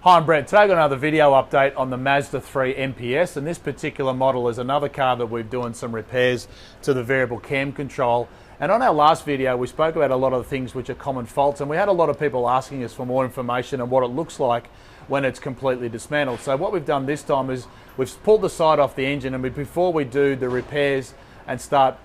Hi, I'm Brett. Today I've got another video update on the Mazda 3 MPS, and this particular model is another car that we're doing some repairs to the variable cam control. And on our last video we spoke about a lot of the things which are common faults, and we had a lot of people asking us for more information on what it looks like when it's completely dismantled. So what we've done this time is we've pulled the side off the engine, and before we do the repairs and start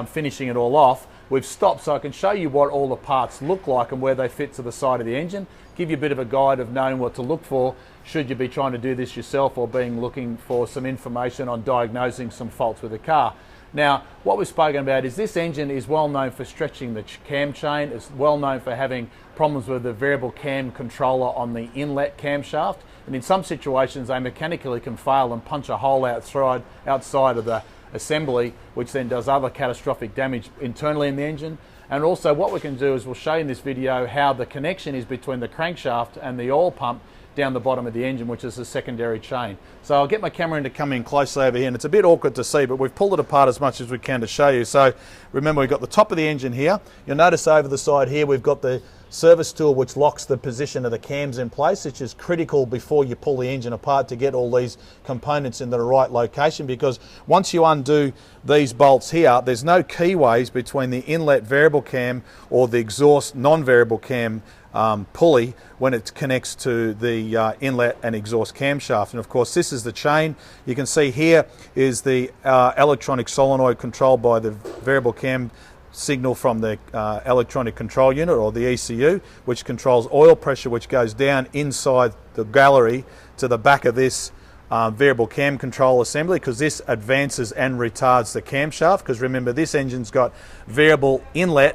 finishing it all off, we've stopped so I can show you what all the parts look like and where they fit to the side of the engine, give you a bit of a guide of knowing what to look for should you be trying to do this yourself or looking for some information on diagnosing some faults with the car. Now, what we've spoken about is this engine is well known for stretching the cam chain. It's well known for having problems with the variable cam controller on the inlet camshaft, and in some situations they mechanically can fail and punch a hole outside of the assembly, which then does other catastrophic damage internally in the engine. And also what we can do is we'll show you in this video how the connection is between the crankshaft and the oil pump down the bottom of the engine, which is the secondary chain. So I'll get my camera in to come in closely over here, and it's a bit awkward to see, but we've pulled it apart as much as we can to show you. So remember, we've got the top of the engine here. You'll notice over the side here we've got the service tool which locks the position of the cams in place, which is critical before you pull the engine apart to get all these components in the right location, because once you undo these bolts here, there's no keyways between the inlet variable cam or the exhaust non-variable cam pulley when it connects to the inlet and exhaust camshaft. And of course this is the chain. You can see here is the electronic solenoid controlled by the variable cam signal from the electronic control unit, or the ECU, which controls oil pressure, which goes down inside the gallery to the back of this variable cam control assembly, because this advances and retards the camshaft, because remember this engine's got variable inlet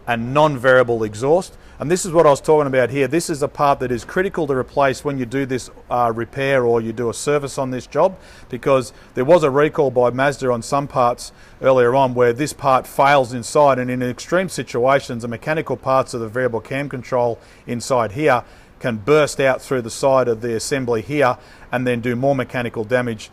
and non-variable exhaust. And this is what I was talking about here. This is a part that is critical to replace when you do this repair or you do a service on this job, because there was a recall by Mazda on some parts earlier on where this part fails inside, and in extreme situations the mechanical parts of the variable cam control inside here can burst out through the side of the assembly here and then do more mechanical damage,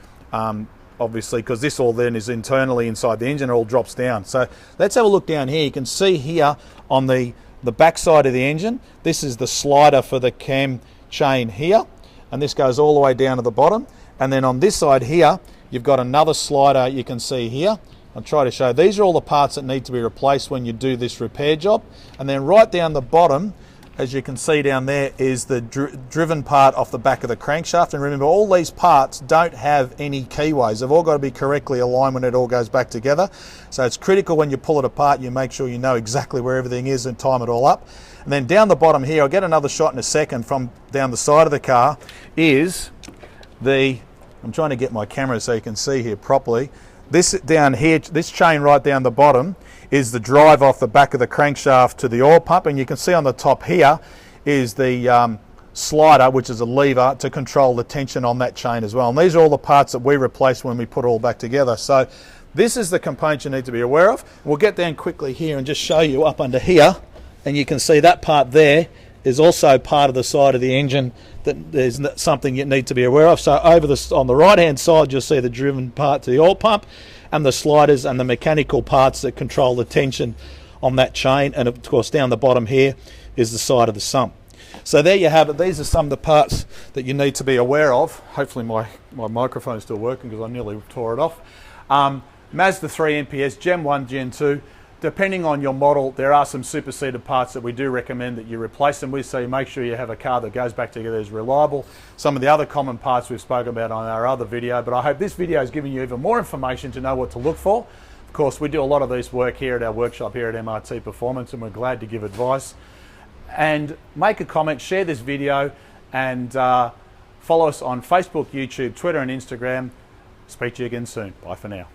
obviously, because this all then is internally inside the engine, it all drops down. So let's have a look down here. You can see here on the back side of the engine, this is the slider for the cam chain here, and this goes all the way down to the bottom. And then on this side here you've got another slider you can see here. I'll try to show. These are all the parts that need to be replaced when you do this repair job. And then right down the bottom, as you can see down there, is the driven part off the back of the crankshaft. And remember, all these parts don't have any keyways. They've all got to be correctly aligned when it all goes back together. So it's critical when you pull it apart, you make sure you know exactly where everything is and time it all up. And then down the bottom here, I'll get another shot in a second from down the side of the car, is I'm trying to get my camera so you can see here properly. This down here, this chain right down the bottom, is the drive off the back of the crankshaft to the oil pump, and you can see on the top here is the slider, which is a lever to control the tension on that chain as well. And these are all the parts that we replace when we put it all back together. So this is the component you need to be aware of. We'll get down quickly here and just show you up under here, and you can see that part there is also part of the side of the engine that there's something you need to be aware of. So on the right hand side you'll see the driven part to the oil pump and the sliders and the mechanical parts that control the tension on that chain, and of course down the bottom here is the side of the sump. So there you have it. These are some of the parts that you need to be aware of. Hopefully my microphone is still working because I nearly tore it off. Mazda 3 MPS Gen 1, Gen 2. Depending on your model, there are some superseded parts that we do recommend that you replace them with, so you make sure you have a car that goes back together, is reliable. Some of the other common parts we've spoken about on our other video, but I hope this video has given you even more information to know what to look for. Of course, we do a lot of this work here at our workshop here at MRT Performance, and we're glad to give advice. And make a comment, share this video, and follow us on Facebook, YouTube, Twitter and Instagram. Speak to you again soon. Bye for now.